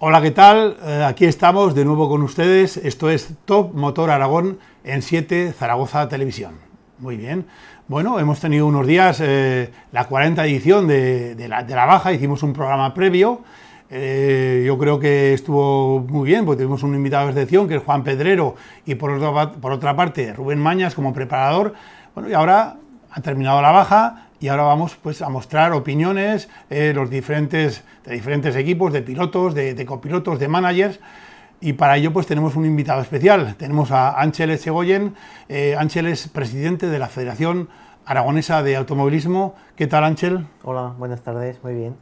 Hola, ¿qué tal? Aquí estamos de nuevo con ustedes. Esto es Top Motor Aragón en 7 Zaragoza Televisión. Muy bien. Bueno, hemos tenido unos días la 40 edición de la baja, hicimos un programa previo. Yo creo que estuvo muy bien, porque tuvimos un invitado de excepción, que es Juan Pedrero, y por otra parte Rubén Mañas como preparador. Bueno, y ahora ha terminado la baja y ahora vamos pues a mostrar opiniones de diferentes equipos, de pilotos, de copilotos, de managers. Y para ello pues tenemos un invitado especial. Tenemos a Ángel Echegoyen. Ángel es presidente de la Federación Aragonesa de Automovilismo. ¿Qué tal, Ángel? Hola, buenas tardes, muy bien.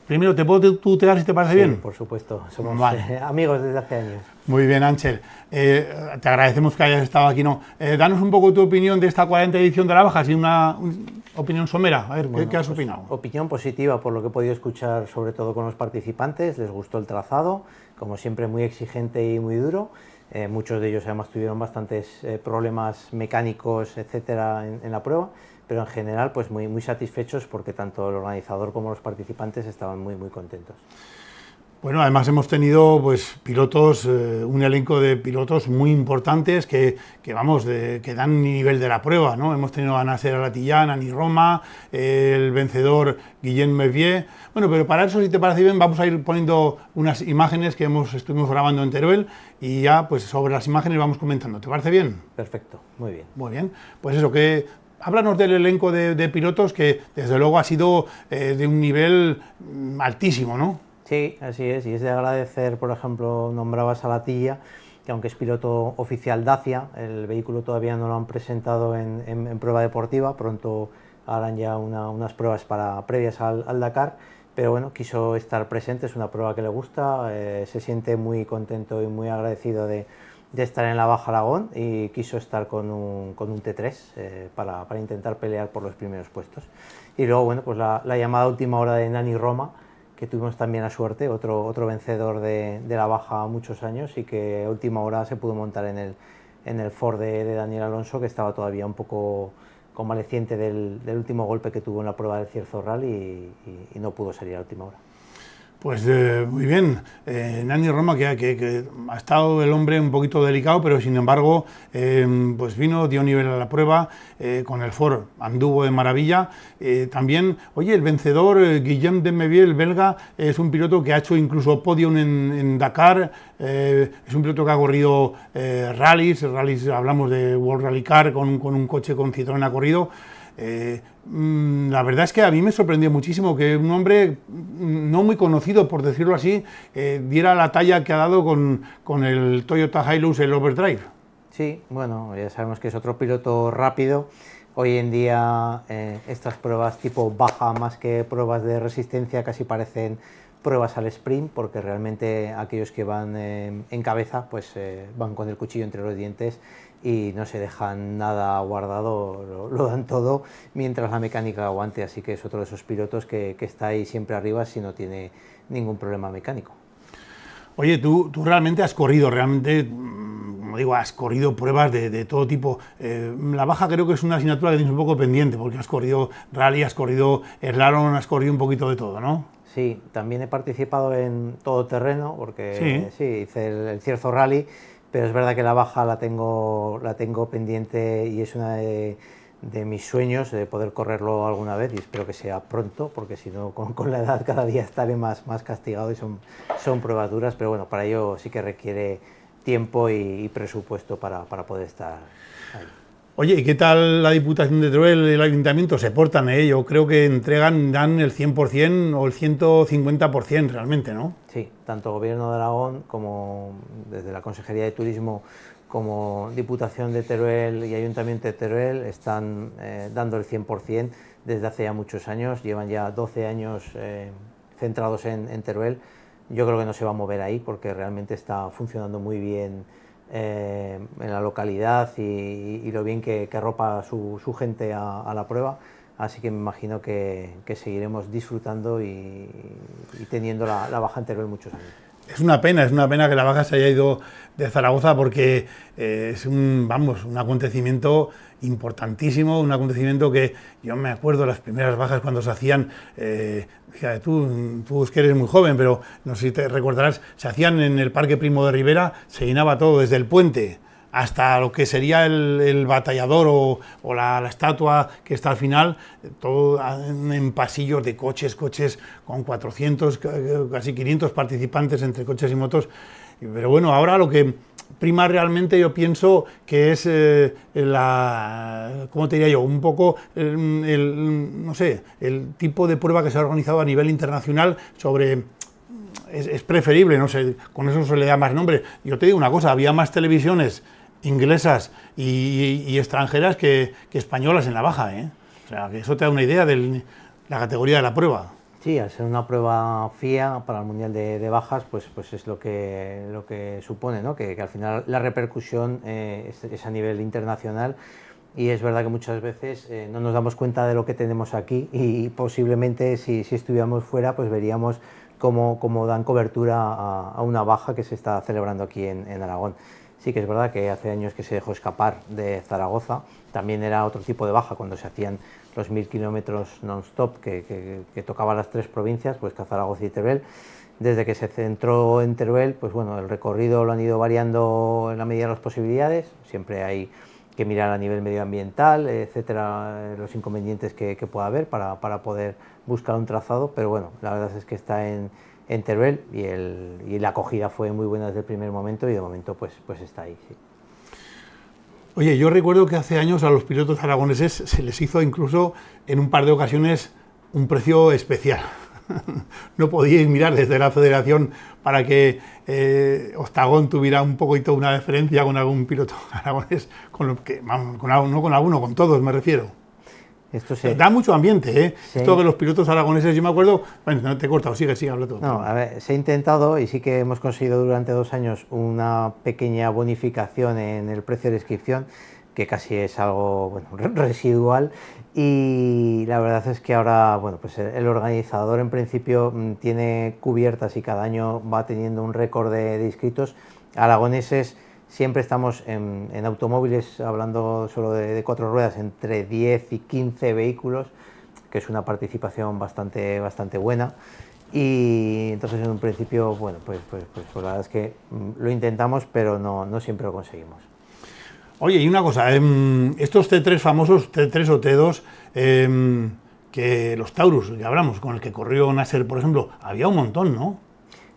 Primero, ¿te puedo tutear si te parece bien? Sí, por supuesto, somos Vale. amigos desde hace años. Muy bien, Ángel. Te agradecemos que hayas estado aquí. Danos un poco tu opinión de esta 40 edición de la baja, así una opinión somera. A ver, bueno, ¿qué has opinado? Opinión positiva por lo que he podido escuchar, sobre todo con los participantes. Les gustó el trazado, como siempre muy exigente y muy duro. Muchos de ellos además tuvieron bastantes problemas mecánicos, etcétera, en la prueba, pero en general pues muy satisfechos porque tanto el organizador como los participantes estaban muy contentos. Bueno, además hemos tenido pues pilotos, un elenco de pilotos muy importantes que dan nivel de la prueba, ¿no? Hemos tenido a Nasser Al-Attiyah, Nani Roma, el vencedor Guillem Mevier. Bueno, pero para eso, si te parece bien, vamos a ir poniendo unas imágenes que estuvimos grabando en Teruel y ya pues sobre las imágenes vamos comentando. ¿Te parece bien? Perfecto, muy bien. Muy bien, pues eso, háblanos del elenco de pilotos que desde luego ha sido de un nivel altísimo, ¿no? Sí, así es, y es de agradecer, por ejemplo, nombrabas a Al-Attiyah, que aunque es piloto oficial Dacia, el vehículo todavía no lo han presentado en prueba deportiva, pronto harán ya unas pruebas previas al Dakar, pero bueno, quiso estar presente, es una prueba que le gusta, se siente muy contento y muy agradecido de estar en la Baja Aragón y quiso estar con un T3 para intentar pelear por los primeros puestos. Y luego, bueno, pues la llamada última hora de Nani Roma, que tuvimos también la suerte, otro vencedor de la baja muchos años y que a última hora se pudo montar en el Ford de Daniel Alonso, que estaba todavía un poco convaleciente del último golpe que tuvo en la prueba del Cierzo Rally y no pudo salir a última hora. Pues muy bien, Nani Roma, que ha estado el hombre un poquito delicado, pero sin embargo pues dio nivel a la prueba, con el Ford anduvo de maravilla. También, oye, el vencedor Guillem de Mevier, el belga, es un piloto que ha hecho incluso podium en Dakar, es un piloto que ha corrido rallies, hablamos de World Rally Car, con un coche con Citroën ha corrido. La verdad es que a mí me sorprendió muchísimo que un hombre no muy conocido, por decirlo así, diera la talla que ha dado con el Toyota Hilux, el Overdrive. Sí, bueno, ya sabemos que es otro piloto rápido. Hoy en día estas pruebas tipo baja, más que pruebas de resistencia, casi parecen pruebas al sprint, porque realmente aquellos que van en cabeza pues van con el cuchillo entre los dientes y no se dejan nada guardado, lo dan todo mientras la mecánica aguante, así que es otro de esos pilotos que está ahí siempre arriba si no tiene ningún problema mecánico. Oye, tú realmente has corrido, como digo, has corrido pruebas de todo tipo. La baja creo que es una asignatura que tienes un poco pendiente, porque has corrido rally, has corrido slalom, has corrido un poquito de todo, ¿no? Sí, también he participado en todoterreno, porque sí hice el Cierzo Rally, pero es verdad que la baja la tengo pendiente y es una de mis sueños de poder correrlo alguna vez y espero que sea pronto, porque si no con la edad cada día estaré más castigado y son pruebas duras, pero bueno, para ello sí que requiere tiempo y presupuesto para poder estar ahí. Oye, ¿y qué tal la Diputación de Teruel y el Ayuntamiento? Se portan, yo creo que dan el 100% o el 150% realmente, ¿no? Sí, tanto Gobierno de Aragón como desde la Consejería de Turismo como Diputación de Teruel y Ayuntamiento de Teruel están dando el 100% desde hace ya muchos años, llevan ya 12 años centrados en Teruel. Yo creo que no se va a mover ahí porque realmente está funcionando muy bien en la localidad y lo bien que arropa su gente a la prueba, así que me imagino que seguiremos disfrutando y teniendo la baja en Teruel muchos años. Es una pena que la baja se haya ido de Zaragoza porque es un acontecimiento importantísimo, un acontecimiento que yo me acuerdo de las primeras bajas cuando se hacían, fíjate, tú es que eres muy joven, pero no sé si te recordarás, se hacían en el Parque Primo de Rivera, se llenaba todo desde el puente hasta lo que sería el batallador o la estatua que está al final, todo en pasillos de coches con 400, casi 500 participantes entre coches y motos. Pero bueno, ahora lo que prima realmente yo pienso que es ¿cómo te diría yo? Un poco no sé, el tipo de prueba que se ha organizado a nivel internacional sobre... Es preferible, no sé, con eso se le da más nombre. Yo te digo una cosa, había más televisiones inglesas y extranjeras que españolas en la baja, ¿eh? O sea, que eso te da una idea de la categoría de la prueba. Sí, al ser una prueba FIA para el Mundial de Bajas, pues es lo que supone, ¿no? Que al final la repercusión es a nivel internacional, y es verdad que muchas veces no nos damos cuenta de lo que tenemos aquí, y posiblemente si estuviéramos fuera pues veríamos cómo dan cobertura a una baja que se está celebrando aquí en Aragón. Sí que es verdad que hace años que se dejó escapar de Zaragoza, también era otro tipo de baja cuando se hacían los 1000 kilómetros non-stop que tocaba las tres provincias, pues Zaragoza y Teruel. Desde que se centró en Teruel, pues bueno, el recorrido lo han ido variando en la medida de las posibilidades, siempre hay que mirar a nivel medioambiental, etcétera, los inconvenientes que pueda haber para poder buscar un trazado, pero bueno, la verdad es que está en Teruel y la acogida fue muy buena desde el primer momento, y de momento pues está ahí, sí. Oye, yo recuerdo que hace años a los pilotos aragoneses se les hizo incluso en un par de ocasiones un precio especial. No podíais mirar desde la federación para que Octagon tuviera un poquito una deferencia con algún piloto aragonés, no con alguno, con todos me refiero. Esto se... Da mucho ambiente, ¿eh? Sí. Esto de los pilotos aragoneses, yo me acuerdo... Bueno, no te he cortado, sigue, habla tú. No, a ver, se ha intentado, y sí que hemos conseguido durante 2 años una pequeña bonificación en el precio de inscripción, que casi es algo, bueno, residual, y la verdad es que ahora, bueno, pues el organizador en principio tiene cubiertas, y cada año va teniendo un récord de inscritos aragoneses. Siempre estamos en automóviles, hablando solo de 4 ruedas, entre 10 y 15 vehículos, que es una participación bastante buena. Y entonces en un principio, bueno, pues la verdad es que lo intentamos, pero no siempre lo conseguimos. Oye, y una cosa, estos T3 famosos, T3 o T2, que los Taurus, que hablamos, con el que corrió Nasser, por ejemplo, había un montón, ¿no?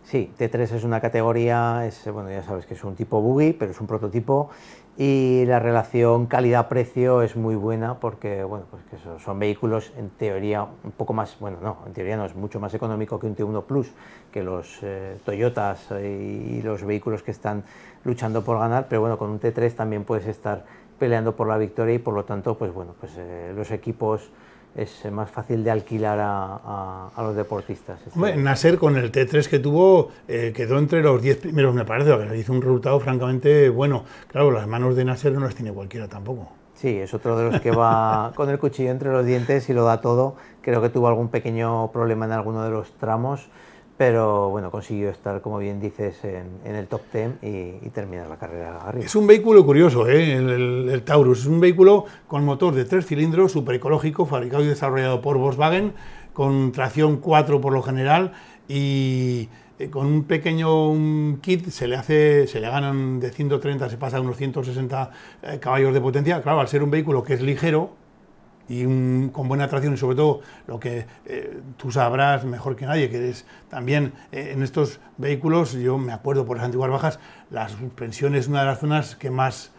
Sí, T3 es una categoría, bueno, ya sabes que es un tipo buggy, pero es un prototipo, y la relación calidad-precio es muy buena porque, bueno, pues que son vehículos en teoría un poco más, bueno, no, en teoría no, es mucho más económico que un T1 Plus, que los Toyotas y los vehículos que están luchando por ganar, pero bueno, con un T3 también puedes estar peleando por la victoria, y por lo tanto, pues bueno, pues los equipos es más fácil de alquilar a los deportistas. Hombre, Nasser con el T3 que tuvo quedó entre los 10 primeros, me parece, que hizo un resultado francamente bueno. Claro, las manos de Nasser no las tiene cualquiera tampoco. Sí, es otro de los que va con el cuchillo entre los dientes y lo da todo. Creo que tuvo algún pequeño problema en alguno de los tramos, pero bueno, consiguió estar, como bien dices, en el top 10 y terminar la carrera arriba. Es un vehículo curioso, el Taurus. Es un vehículo con motor de 3 cilindros, súper ecológico, fabricado y desarrollado por Volkswagen, con tracción 4 por lo general, y con un pequeño kit se le ganan de 130, se pasa a unos 160 caballos de potencia. Claro, al ser un vehículo que es ligero y con buena tracción, y sobre todo lo que tú sabrás mejor que nadie, que es también en estos vehículos, yo me acuerdo por las antiguas bajas, la suspensión es una de las zonas que más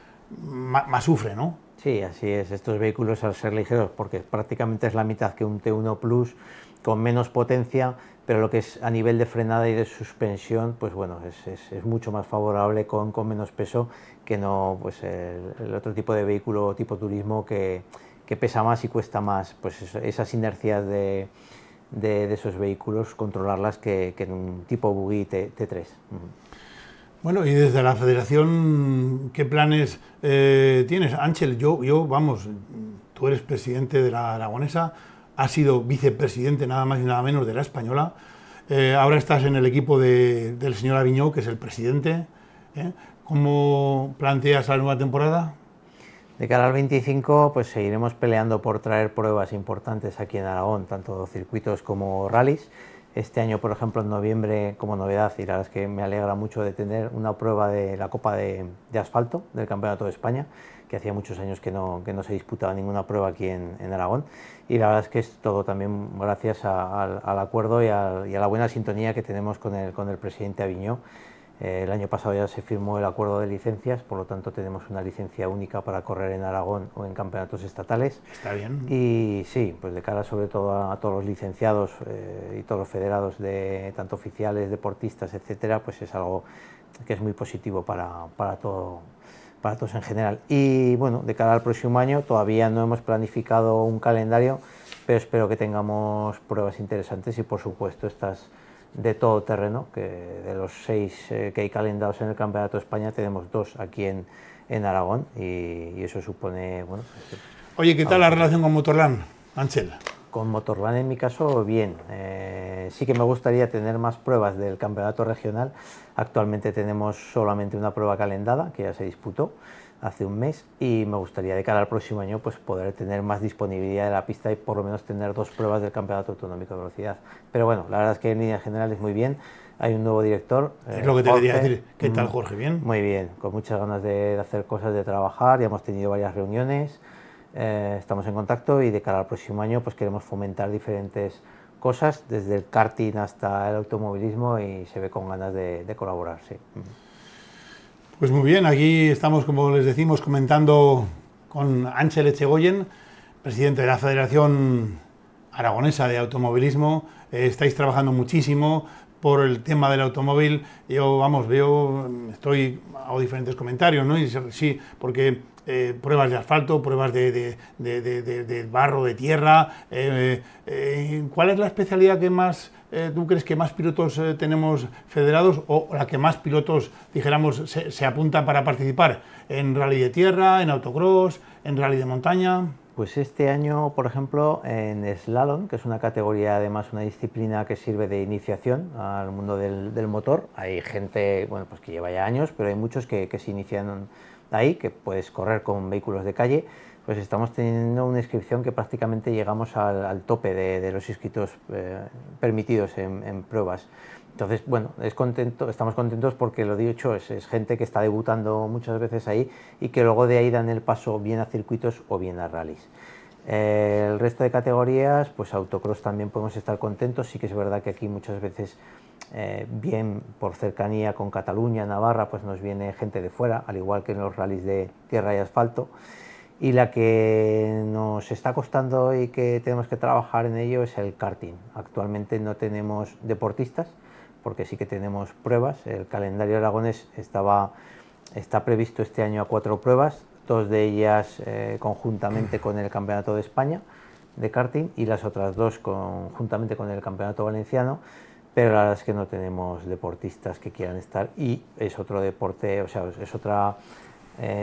sufre, ¿no? Sí, así es. Estos vehículos, al ser ligeros, porque prácticamente es la mitad que un T1 Plus, con menos potencia, pero lo que es a nivel de frenada y de suspensión, pues bueno, es mucho más favorable con menos peso que no, pues el otro tipo de vehículo tipo turismo que pesa más y cuesta más, pues esas inercias de esos vehículos, controlarlas que en un tipo buggy T3. Bueno, y desde la federación, ¿qué planes tienes? Ángel, vamos, tú eres presidente de la aragonesa, has sido vicepresidente nada más y nada menos de la española. ahora estás en el equipo del señor Aviñó, que es el presidente. ¿Cómo planteas la nueva temporada? De cara al 25, pues seguiremos peleando por traer pruebas importantes aquí en Aragón, tanto circuitos como rallies. Este año, por ejemplo, en noviembre, como novedad, y la verdad es que me alegra mucho de tener una prueba de la Copa de Asfalto del Campeonato de España, que hacía muchos años que no se disputaba ninguna prueba aquí en Aragón. Y la verdad es que es todo también gracias al acuerdo y a la buena sintonía que tenemos con el presidente Aviñó. El año pasado ya se firmó el acuerdo de licencias, por lo tanto tenemos una licencia única para correr en Aragón o en campeonatos estatales. Está bien. Y sí, pues de cara sobre todo a todos los licenciados y todos los federados, tanto oficiales, deportistas, etcétera, pues es algo que es muy positivo para todos en general. Y bueno, de cara al próximo año todavía no hemos planificado un calendario, pero espero que tengamos pruebas interesantes y por supuesto estas de todo terreno, que de los 6 que hay calendados en el Campeonato de España tenemos 2 aquí en Aragón y eso supone, bueno... Oye, ¿qué tal la relación con Motorland, Ángel? Con Motorland en mi caso, bien. Sí que me gustaría tener más pruebas del campeonato regional. Actualmente tenemos solamente una prueba calendada, que ya se disputó hace un mes, y me gustaría de cara al próximo año pues poder tener más disponibilidad de la pista y por lo menos tener 2 pruebas del campeonato autonómico de velocidad. Pero bueno, la verdad es que en líneas generales muy bien. Hay un nuevo director. Es lo que te quería decir. ¿Qué tal, Jorge? ¿Bien? Muy bien, con muchas ganas de hacer cosas, de trabajar. Ya hemos tenido varias reuniones. Estamos en contacto y de cara al próximo año pues queremos fomentar diferentes cosas, desde el karting hasta el automovilismo, y se ve con ganas de colaborar, sí. Pues muy bien, aquí estamos, como les decimos, comentando con Ángel Echegoyen, presidente de la Federación Aragonesa de Automovilismo. Estáis trabajando muchísimo por el tema del automóvil. Yo, vamos, hago diferentes comentarios, ¿no? Y sí, porque pruebas de asfalto, pruebas de barro, de tierra. ¿Cuál es la especialidad que más tú crees que más pilotos tenemos federados, o la que más pilotos, dijéramos, se apuntan para participar en rally de tierra, en autocross, en rally de montaña? Pues este año, por ejemplo, en slalom, que es una categoría, además una disciplina que sirve de iniciación al mundo del motor, hay gente, bueno, pues que lleva ya años, pero hay muchos que se inician ahí, que puedes correr con vehículos de calle. Pues estamos teniendo una inscripción que prácticamente llegamos al tope de los inscritos permitidos en pruebas. Entonces, bueno, estamos contentos porque lo dicho, es gente que está debutando muchas veces ahí y que luego de ahí dan el paso bien a circuitos o bien a rallies. El resto de categorías, pues autocross también podemos estar contentos. Sí que es verdad que aquí muchas veces, bien por cercanía con Cataluña, Navarra, pues nos viene gente de fuera, al igual que en los rallies de tierra y asfalto. Y la que nos está costando y que tenemos que trabajar en ello es el karting. Actualmente no tenemos deportistas, porque sí que tenemos pruebas. El calendario aragonés está previsto este año a 4 pruebas, 2 de ellas conjuntamente con el Campeonato de España de karting y las otras 2 conjuntamente con el Campeonato Valenciano, pero la verdad es que no tenemos deportistas que quieran estar, y es otro deporte, o sea, es otra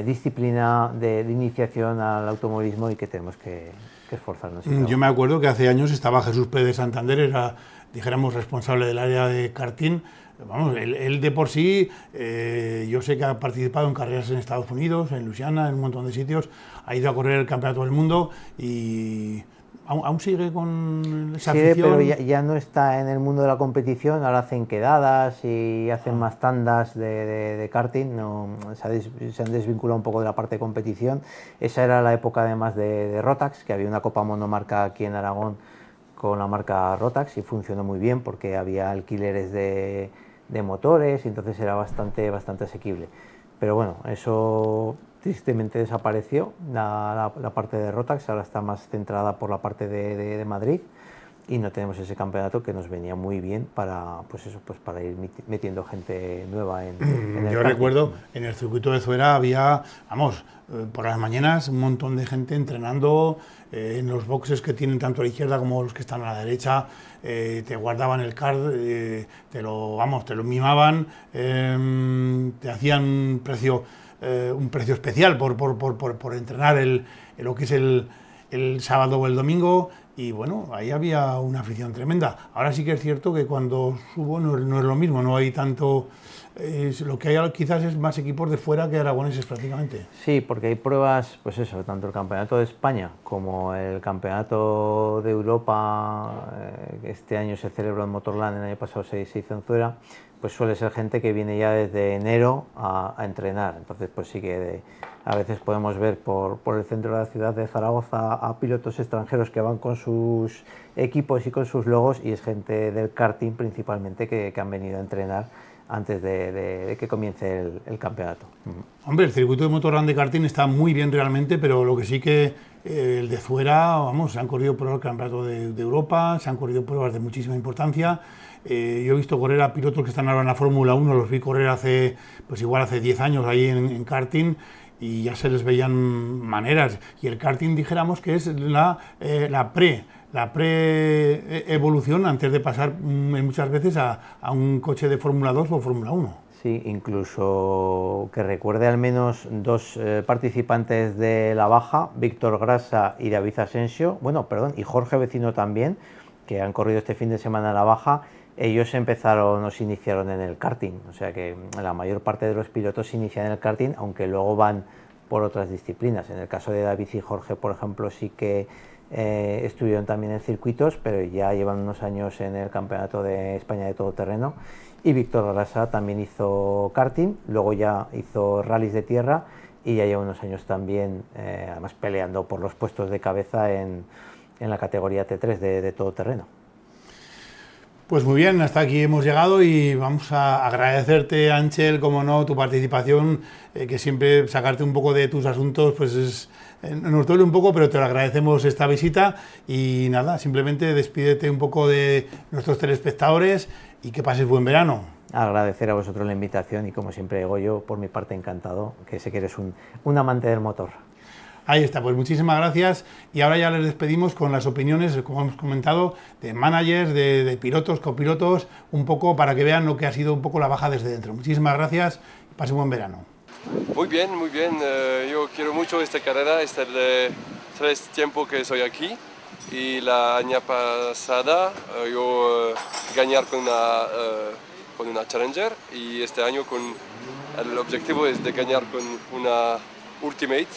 disciplina de iniciación al automovilismo y que tenemos que esforzarnos. Yo me acuerdo que hace años estaba Jesús Pérez de Santander, era, dijéramos, responsable del área de karting. Vamos, él de por sí, yo sé que ha participado en carreras en Estados Unidos, en Luisiana, en un montón de sitios, ha ido a correr el Campeonato del Mundo y aún sigue con esa afición. Sí, pero ya no está en el mundo de la competición, ahora hacen quedadas y hacen más tandas de karting, se han desvinculado un poco de la parte de competición. Esa era la época además de Rotax, que había una copa monomarca aquí en Aragón con la marca Rotax y funcionó muy bien porque había alquileres de motores y entonces era bastante asequible. Pero bueno, eso tristemente desapareció, la parte de Rotax, ahora está más centrada por la parte de Madrid y no tenemos ese campeonato que nos venía muy bien para, pues eso, pues para ir metiendo gente nueva en el Yo recuerdo, en el circuito de Zuera había, vamos, por las mañanas un montón de gente entrenando en los boxes que tienen tanto a la izquierda como los que están a la derecha. Te guardaban el card, te lo mimaban, te hacían un precio especial por entrenar lo que es el sábado o el domingo. y bueno, ahí había una afición tremenda. Ahora sí que es cierto que cuando subo no es lo mismo, no hay tanto... lo que hay quizás es más equipos de fuera que aragoneses prácticamente. Sí, porque hay pruebas, pues eso, tanto el Campeonato de España como el Campeonato de Europa, que este año se celebró en Motorland, el año pasado se hizo en Zuera, pues suele ser gente que viene ya desde enero a entrenar. Entonces, pues sí que a veces podemos ver por el centro de la ciudad de Zaragoza a pilotos extranjeros que van con sus equipos y con sus logos, y es gente del karting principalmente que han venido a entrenar antes de que comience el campeonato. Hombre, el circuito de Motorland de karting está muy bien realmente, pero lo que sí que el de Zuera, vamos, se han corrido pruebas del campeonato de Europa, se han corrido pruebas de muchísima importancia. Yo he visto correr a pilotos que están ahora en la Fórmula 1, los vi correr hace 10 años ahí en karting, y ya se les veían maneras. Y el karting, dijéramos que es la pre-evolución antes de pasar muchas veces a un coche de Fórmula 2 o Fórmula 1. Sí, incluso que recuerde al menos dos participantes de la baja, Víctor Grasa y David Asensio, y Jorge Vecino también, que han corrido este fin de semana en la baja. Ellos se iniciaron en el karting, o sea que la mayor parte de los pilotos se inician en el karting, aunque luego van por otras disciplinas. En el caso de David y Jorge, por ejemplo, sí que estuvieron también en circuitos, pero ya llevan unos años en el Campeonato de España de Todoterreno. Y Víctor Grasa también hizo karting, luego ya hizo rallies de tierra, y ya lleva unos años también, además peleando por los puestos de cabeza en la categoría T3 de todoterreno. Pues muy bien, hasta aquí hemos llegado, y vamos a agradecerte, Ángel, como no, tu participación, que siempre sacarte un poco de tus asuntos, pues nos duele un poco, pero te lo agradecemos esta visita. Y nada, simplemente despídete un poco de nuestros telespectadores y que pases buen verano. Agradecer a vosotros la invitación, y como siempre digo yo, por mi parte encantado, que sé que eres un amante del motor. Ahí está, pues muchísimas gracias, y ahora ya les despedimos con las opiniones, como hemos comentado, de managers, de pilotos, copilotos, un poco para que vean lo que ha sido un poco la baja desde dentro. Muchísimas gracias y pasen buen verano. Muy bien, muy bien. Yo quiero mucho esta carrera, es el 3 tiempo que soy aquí, y la año pasada yo gané con una Challenger, y este año el objetivo es de ganar con una Ultimate.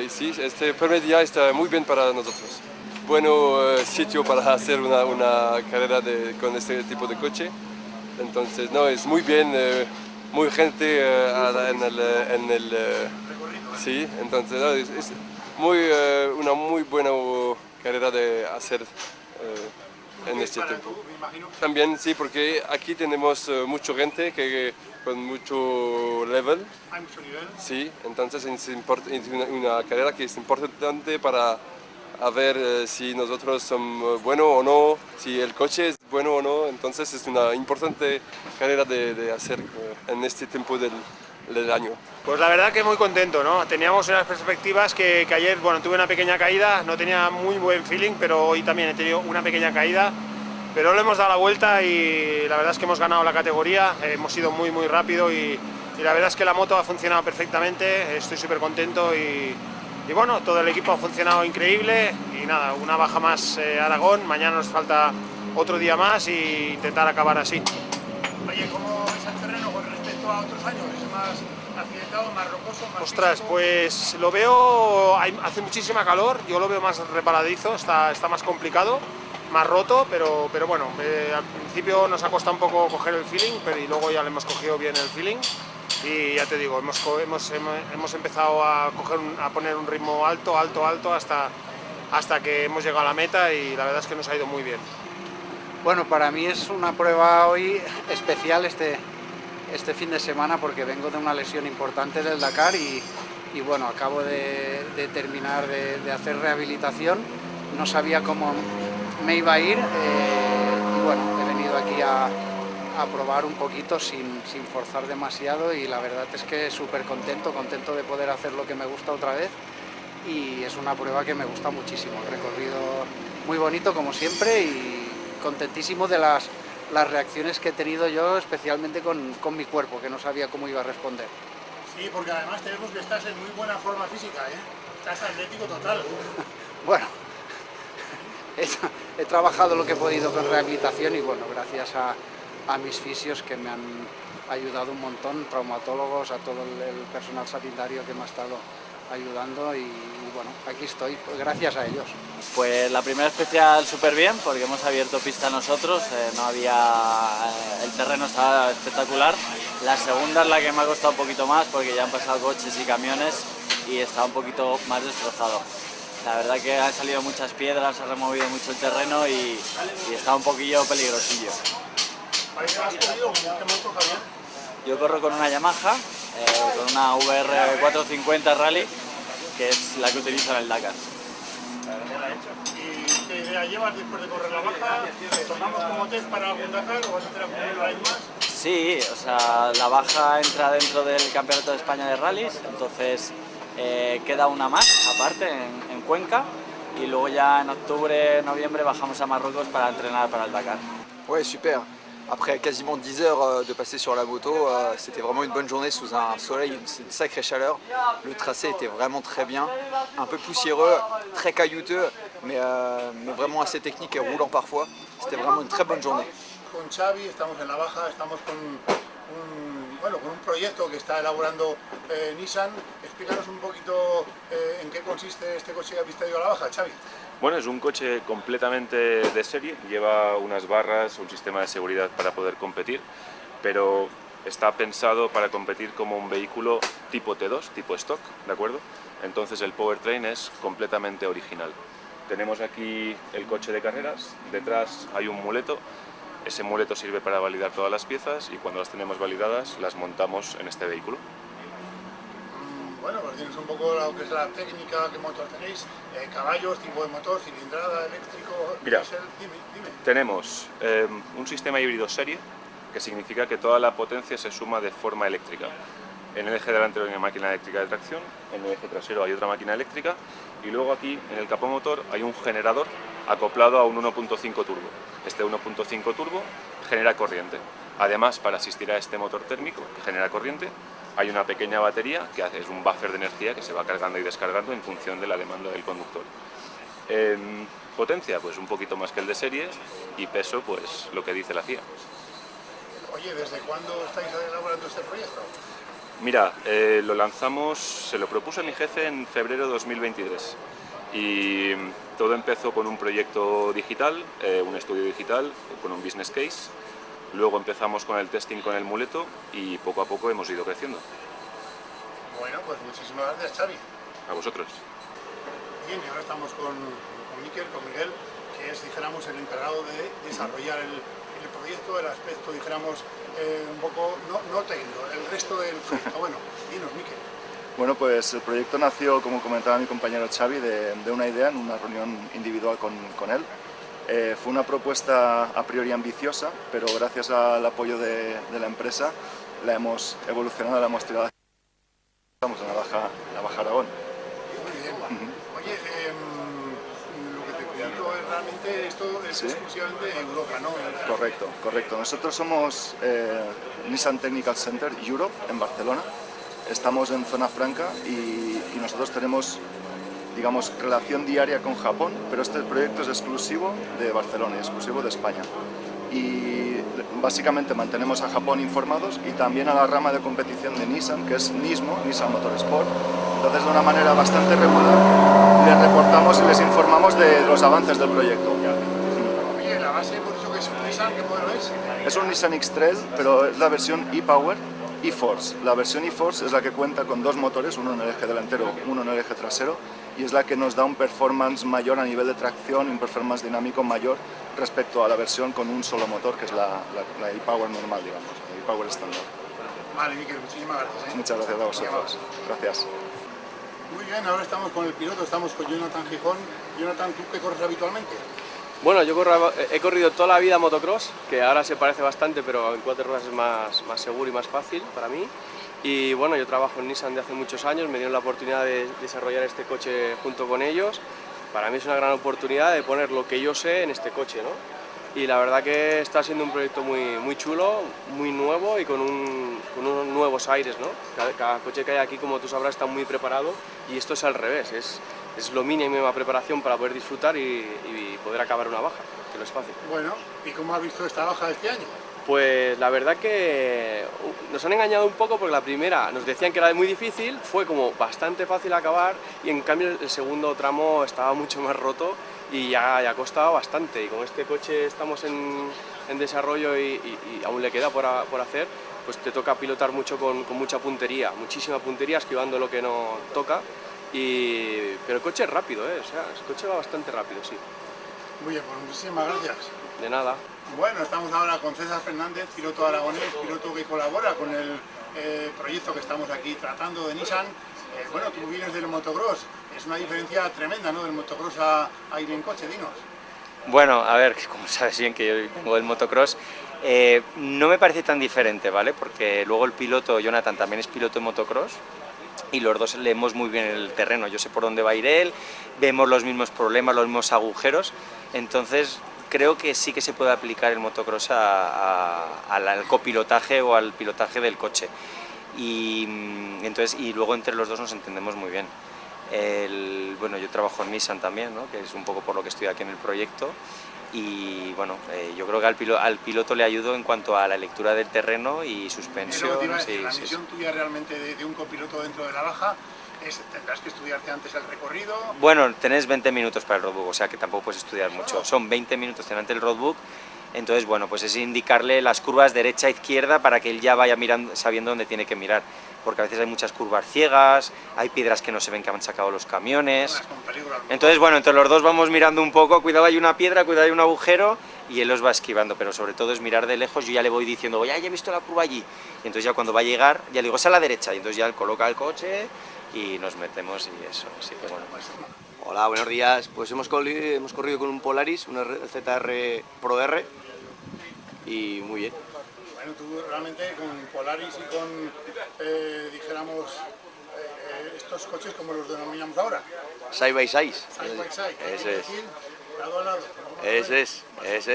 Sí, este primer día está muy bien para nosotros. Bueno sitio para hacer una carrera con este tipo de coche. Entonces, no, es muy bien, muy gente sí, entonces no, es una muy buena carrera de hacer en este tiempo. También sí, porque aquí tenemos mucha gente con mucho level. Hay mucho nivel. Sí, entonces es una carrera que es importante para ver si nosotros somos buenos o no, si el coche es bueno o no. Entonces es una importante carrera de hacer en este tiempo del año. Pues la verdad que muy contento, ¿no? Teníamos unas perspectivas que ayer, tuve una pequeña caída, no tenía muy buen feeling, pero hoy también he tenido una pequeña caída. Pero le hemos dado la vuelta, y la verdad es que hemos ganado la categoría, hemos ido muy rápido, y la verdad es que la moto ha funcionado perfectamente, estoy súper contento, y bueno, todo el equipo ha funcionado increíble, y nada, una baja más Aragón, mañana nos falta otro día más y intentar acabar así. Oye, ¿cómo es el terreno con respecto a otros años? ¿Es más accidentado, más rocoso, más Ostras, físico? pues lo veo, hace muchísima calor, yo lo veo más resbaladizo, está más complicado, más roto, pero bueno, al principio nos ha costado un poco coger el feeling, y luego ya le hemos cogido bien el feeling, y ya te digo, hemos empezado a poner un ritmo alto hasta que hemos llegado a la meta, y la verdad es que nos ha ido muy bien. Bueno, para mí es una prueba hoy especial este fin de semana, porque vengo de una lesión importante del Dakar, y bueno, acabo de terminar de hacer rehabilitación, no sabía cómo me iba a ir, y bueno, he venido aquí a probar un poquito sin forzar demasiado, y la verdad es que súper contento de poder hacer lo que me gusta otra vez, y es una prueba que me gusta muchísimo, el recorrido muy bonito como siempre, y contentísimo de las reacciones que he tenido yo, especialmente con mi cuerpo, que no sabía cómo iba a responder. Sí, porque además tenemos que estás en muy buena forma física, ¿eh? Estás atlético total. Bueno, he trabajado lo que he podido con rehabilitación y bueno, gracias a mis fisios que me han ayudado un montón, traumatólogos, a todo el personal sanitario que me ha estado ayudando y bueno, aquí estoy, pues gracias a ellos. Pues la primera especial súper bien porque hemos abierto pista nosotros, el terreno estaba espectacular. La segunda es la que me ha costado un poquito más porque ya han pasado coches y camiones y está un poquito más destrozado. La verdad que han salido muchas piedras, ha removido mucho el terreno y está un poquillo peligrosillo. Yo corro con una Yamaha, con una VR 450 Rally, que es la que utilizo en el Dakar. ¿Y qué idea llevas después de correr la baja? ¿Tomamos como test para algún Dakar o vas a hacer algún rally más? Sí, o sea, la baja entra dentro del Campeonato de España de Rallys, entonces queda una más, aparte, en Cuenca, y luego ya en octubre, noviembre bajamos a Marruecos para entrenar para el Dakar. Ouais, super. Après quasiment 10 heures de passer sur la moto, c'était vraiment une bonne journée sous un soleil, une sacrée chaleur. Le tracé était vraiment très bien, un peu poussiéreux, très caillouteux, mais vraiment assez technique et roulant parfois. C'était vraiment une très bonne journée. Con Xavi estamos en la baja, estamos con un proyecto que está elaborando Nissan. Explícanos un poquito en qué consiste este coche que habéis traído a la baja, Xavi. Bueno, es un coche completamente de serie, lleva unas barras, un sistema de seguridad para poder competir, pero está pensado para competir como un vehículo tipo T2, tipo stock, ¿de acuerdo? Entonces el powertrain es completamente original. Tenemos aquí el coche de carreras, detrás hay un muleto, ese muleto sirve para validar todas las piezas y cuando las tenemos validadas las montamos en este vehículo. Bueno, pues tienes un poco lo que es la técnica, qué motor tenéis, caballos, tipo de motor, cilindrada, eléctrico. Mira, dime. tenemos un sistema híbrido serie, que significa que toda la potencia se suma de forma eléctrica. En el eje delantero hay una máquina eléctrica de tracción, en el eje trasero hay otra máquina eléctrica y luego aquí en el capó motor hay un generador acoplado a un 1.5 turbo. Este 1.5 turbo genera corriente. Además, para asistir a este motor térmico que genera corriente, hay una pequeña batería que es un buffer de energía que se va cargando y descargando en función de la demanda del conductor. Potencia, pues un poquito más que el de serie y peso, pues lo que dice la FIA. Oye, ¿desde cuándo estáis elaborando este proyecto? Mira, lo lanzamos, se lo propuso a mi jefe en febrero de 2023 y todo empezó con un proyecto digital, un estudio digital con un business case. Luego empezamos con el testing con el muleto y poco a poco hemos ido creciendo. Bueno, pues muchísimas gracias, Xavi. A vosotros. Bien, y ahora estamos con Miguel, que es, dijéramos, el encargado de desarrollar el proyecto, el aspecto, dijéramos, un poco, no técnico, el resto del proyecto. Bueno, dinos, Miquel. Bueno, pues el proyecto nació, como comentaba mi compañero Xavi, de una idea en una reunión individual con él. Fue una propuesta a priori ambiciosa, pero gracias al apoyo de la empresa la hemos evolucionado, la hemos tirado. Estamos en la Baja Aragón. Muy bien. Oye, lo que te comento es realmente esto es exclusivamente de Europa, ¿no? Correcto. Nosotros somos Nissan Technical Center Europe en Barcelona. Estamos en zona franca y nosotros tenemos, digamos, relación diaria con Japón, pero este proyecto es exclusivo de Barcelona, exclusivo de España. Y básicamente mantenemos a Japón informados y también a la rama de competición de Nissan, que es Nismo, Nissan Motorsport. Entonces, de una manera bastante regular, les reportamos y les informamos de los avances del proyecto. Oye, la base, por eso que es un Nissan, ¿qué modelo es? Es un Nissan X-Trail, pero es la versión e-Power e-Force. La versión e-Force es la que cuenta con dos motores, uno en el eje delantero, uno en el eje trasero, y es la que nos da un performance mayor a nivel de tracción y un performance dinámico mayor respecto a la versión con un solo motor, que es la e-Power normal, digamos, la e-Power estándar. Vale, Miquel, muchísimas gracias. Muchas gracias a vosotros. Gracias. Muy bien, ahora estamos con el piloto, estamos con Jonathan Gijón. Jonathan, ¿tú qué corres habitualmente? Bueno, yo he corrido toda la vida motocross, que ahora se parece bastante, pero en cuatro ruedas es más seguro y más fácil para mí. Y bueno, yo trabajo en Nissan de hace muchos años, me dieron la oportunidad de desarrollar este coche junto con ellos. Para mí es una gran oportunidad de poner lo que yo sé en este coche, ¿no? Y la verdad que está siendo un proyecto muy chulo, muy nuevo y con unos nuevos aires, ¿no? Cada coche que hay aquí, como tú sabrás, está muy preparado y esto es al revés, es lo mínima preparación para poder disfrutar y poder acabar una baja, que no es fácil. Bueno, ¿y cómo has visto esta baja de este año? Pues la verdad que nos han engañado un poco porque la primera nos decían que era muy difícil, fue como bastante fácil acabar y en cambio el segundo tramo estaba mucho más roto y ya ha costado bastante, y con este coche estamos en desarrollo y aún le queda por hacer, pues te toca pilotar mucho con mucha puntería, muchísima puntería, esquivando lo que no toca, pero el coche es rápido, o sea, el coche va bastante rápido, sí. Muy bien, pues muchísimas gracias. De nada. Bueno, estamos ahora con César Fernández, piloto aragonés, piloto que colabora con el proyecto que estamos aquí tratando de Nissan. Bueno, tú vienes del motocross, es una diferencia tremenda, ¿no?, del motocross a ir en coche, dinos. Bueno, a ver, como sabes bien que yo vengo del motocross, no me parece tan diferente, ¿vale? Porque luego el piloto, Jonathan, también es piloto de motocross y los dos leemos muy bien el terreno. Yo sé por dónde va a ir él, vemos los mismos problemas, los mismos agujeros, entonces creo que sí que se puede aplicar el motocross al copilotaje o al pilotaje del coche. Y luego entre los dos nos entendemos muy bien. Bueno, yo trabajo en Nissan también, ¿no?, que es un poco por lo que estoy aquí en el proyecto, y bueno, yo creo que al piloto le ayudo en cuanto a la lectura del terreno y suspensión. La misión tuya realmente de un copiloto dentro de la baja tendrás que estudiarte antes el recorrido. Bueno, tenés 20 minutos para el roadbook, o sea que tampoco puedes estudiar mucho, son 20 minutos delante del roadbook. Entonces, bueno, pues es indicarle las curvas derecha e izquierda para que él ya vaya mirando, sabiendo dónde tiene que mirar, porque a veces hay muchas curvas ciegas, hay piedras que no se ven que han sacado los camiones. Entonces, bueno, entre los dos vamos mirando un poco, cuidado hay una piedra, cuidado hay un agujero, y él los va esquivando, pero sobre todo es mirar de lejos. Yo ya le voy diciendo, ya he visto la curva allí, y entonces ya cuando va a llegar, ya le digo, es a la derecha, y entonces ya él coloca el coche y nos metemos y eso, así que bueno. Hola, buenos días. Pues hemos corrido con un Polaris, un ZR Pro R, y muy bien. Bueno, tú realmente con Polaris y con, dijéramos, estos coches, como los denominamos ahora. Side by side. Side by side. Ese es. Lado a lado. Ese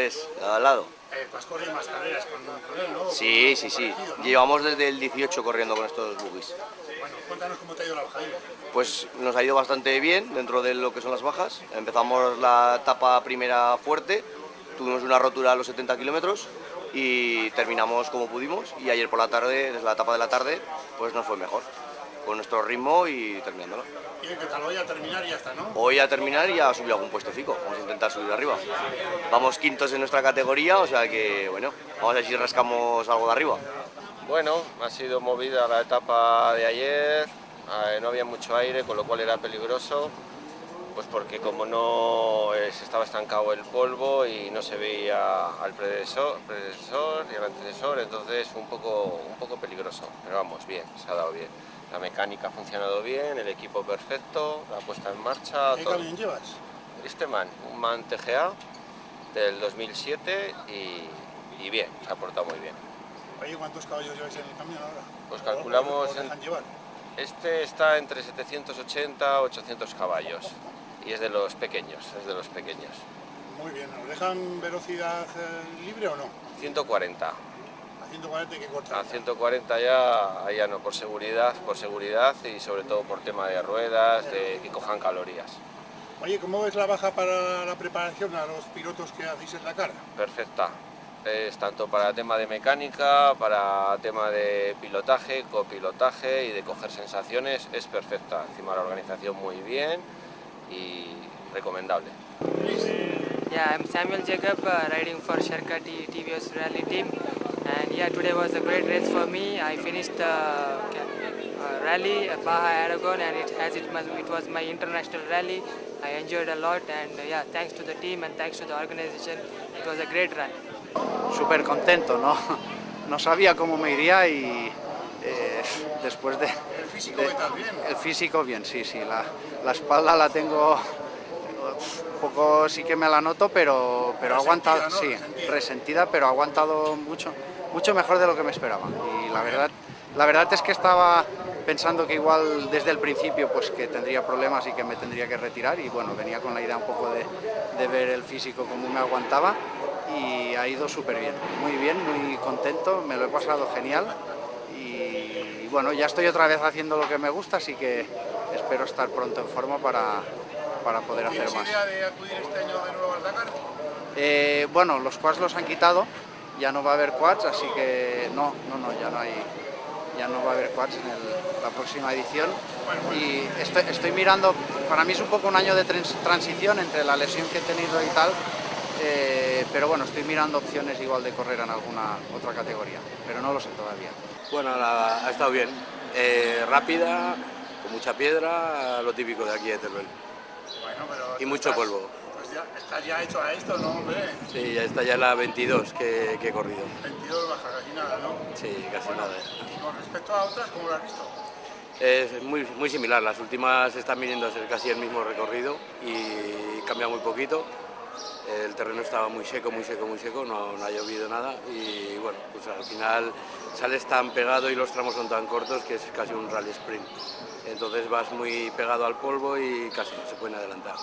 es, lado a lado. Tú has corrido más carreras con él, ¿no? Sí. ¿no? Llevamos desde el 18 corriendo con estos buggies. Bueno, cuéntanos cómo te ha ido la bajadilla. Pues nos ha ido bastante bien dentro de lo que son las bajas. Empezamos la etapa primera fuerte, tuvimos una rotura a los 70 kilómetros y terminamos como pudimos, y ayer por la tarde, desde la etapa de la tarde, pues nos fue mejor, con nuestro ritmo y terminándola. ¿Y qué tal? Hoy a terminar y ya está, ¿no? Hoy a terminar y a subir algún puestecico, vamos a intentar subir arriba. Vamos quintos en nuestra categoría, o sea que bueno, vamos a ver si rascamos algo de arriba. Bueno, ha sido movida la etapa de ayer, no había mucho aire, con lo cual era peligroso, pues porque como no se estaba estancado el polvo y no se veía al predecesor y al antecesor, entonces fue un poco peligroso, pero vamos, bien, se ha dado bien. La mecánica ha funcionado bien, el equipo perfecto, la puesta en marcha. ¿Qué camión llevas? Un MAN TGA del 2007 y bien, se ha portado muy bien. Oye, ¿cuántos caballos lleváis en el camión ahora? Pues calculamos, llevar? Este está entre 780 y 800 caballos y es de los pequeños, Muy bien, ¿nos dejan velocidad libre o no? 140. A 140 hay que cortar. A 140 ya no, por seguridad y sobre todo por tema de ruedas, de que cojan calorías. Oye, ¿cómo ves la baja para la preparación a los pilotos que hacéis en Dakar? Perfecta. Es tanto para tema de mecánica, para tema de pilotaje, copilotaje y de coger sensaciones, es perfecta. Encima la organización muy bien y recomendable. Yeah, I'm Samuel Jacob, riding for Sherka TVS Rally Team, and yeah, today was a great race for me. I finished the rally Baja Aragon, and it was my international rally. I enjoyed a lot, and yeah, thanks to the team and thanks to the organization, it was a great run. Súper contento, no sabía cómo me iría y después de... ¿El físico qué tal? ¿Bien? El físico bien, sí, la espalda la tengo un poco, sí que me la noto, pero ha aguantado, ¿no? Sí, resentida, pero ha aguantado mucho mejor de lo que me esperaba. Y la verdad es que estaba pensando que igual desde el principio pues que tendría problemas y que me tendría que retirar, y bueno, venía con la idea un poco de ver el físico cómo me aguantaba, y ha ido súper bien, muy contento, me lo he pasado genial y bueno, ya estoy otra vez haciendo lo que me gusta, así que espero estar pronto en forma para para poder hacer más. ¿Tienes idea de acudir este año de nuevo al Dakar? Bueno, los quads los han quitado, ya no va a haber quads, así que ya no va a haber quads en la próxima edición. Y estoy mirando, para mí es un poco un año de transición entre la lesión que he tenido y tal, pero bueno, estoy mirando opciones igual de correr en alguna otra categoría, pero no lo sé todavía. Bueno, ha estado bien, rápida, con mucha piedra, lo típico de aquí de Teruel. Bueno, pero y mucho polvo. Pues ya, estás ya hecho a esto, ¿no, hombre? Sí, ya está ya la 22 que he corrido. 22 baja casi nada, ¿no? Sí, casi nada. Y con respecto a otras, ¿cómo lo has visto? Es muy similar, las últimas están viniendo a ser casi el mismo recorrido y cambia muy poquito. El terreno estaba muy seco, no ha llovido nada y bueno, pues al final sales tan pegado y los tramos son tan cortos que es casi un rally sprint. Entonces vas muy pegado al polvo y casi no se pueden adelantar.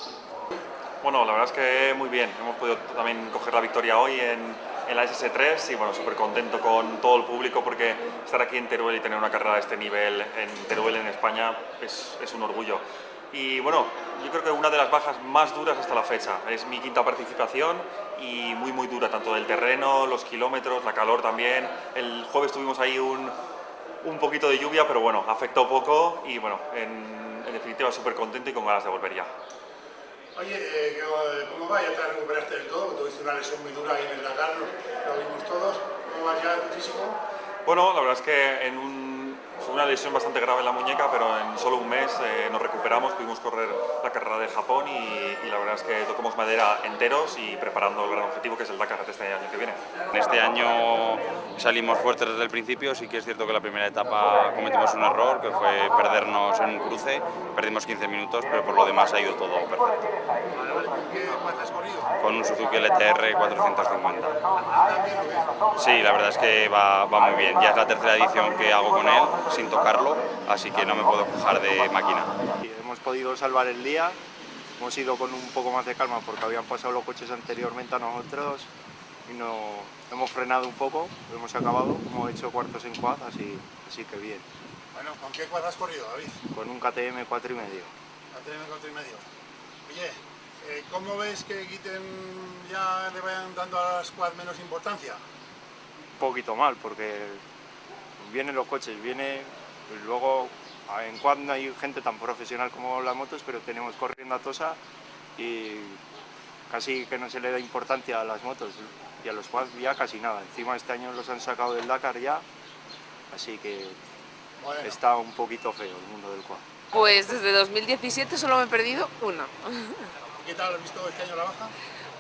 Bueno, la verdad es que muy bien, hemos podido también coger la victoria hoy en la SS3 y bueno, súper contento con todo el público porque estar aquí en Teruel y tener una carrera de este nivel en Teruel, en España, es un orgullo. Y bueno, yo creo que una de las bajas más duras hasta la fecha, es mi quinta participación y muy dura, tanto del terreno, los kilómetros, la calor también. El jueves tuvimos ahí un poquito de lluvia, pero bueno, afectó poco y bueno, en definitiva súper contento y con ganas de volver ya. Oye, ¿cómo va? ¿Ya te recuperaste del todo? Tuviste una lesión muy dura ahí en el Dakar, lo vimos todos. ¿Cómo va ya tu físico? Bueno, la verdad es que fue una lesión bastante grave en la muñeca, pero en solo un mes nos recuperamos, pudimos correr la carrera de Japón y la verdad es que tocamos madera enteros y preparando el gran objetivo que es el Dakar de este año que viene. Este año salimos fuertes desde el principio, sí que es cierto que la primera etapa cometimos un error, que fue perdernos en un cruce, perdimos 15 minutos, pero por lo demás ha ido todo perfecto. ¿Qué cuánto has corrido? Con un Suzuki LTR 450. Sí, la verdad es que va muy bien, ya es la tercera edición que hago con él, sin tocarlo, así que no me puedo quejar de máquina. Hemos podido salvar el día, hemos ido con un poco más de calma porque habían pasado los coches anteriormente a nosotros y no hemos frenado un poco, hemos acabado, hemos hecho cuartos en quad, así que bien. Bueno, ¿con qué quad has corrido, David? Con un KTM 4,5. KTM 4,5. Oye, ¿cómo ves que quiten ya le vayan dando a las quad menos importancia? Un poquito mal porque vienen los coches, y luego en quad no hay gente tan profesional como las motos, pero tenemos corriendo a Tosa y casi que no se le da importancia a las motos y a los quad ya casi nada. Encima este año los han sacado del Dakar ya, así que bueno, está un poquito feo el mundo del quad. Pues desde 2017 solo me he perdido una. ¿Qué tal has visto este año la baja?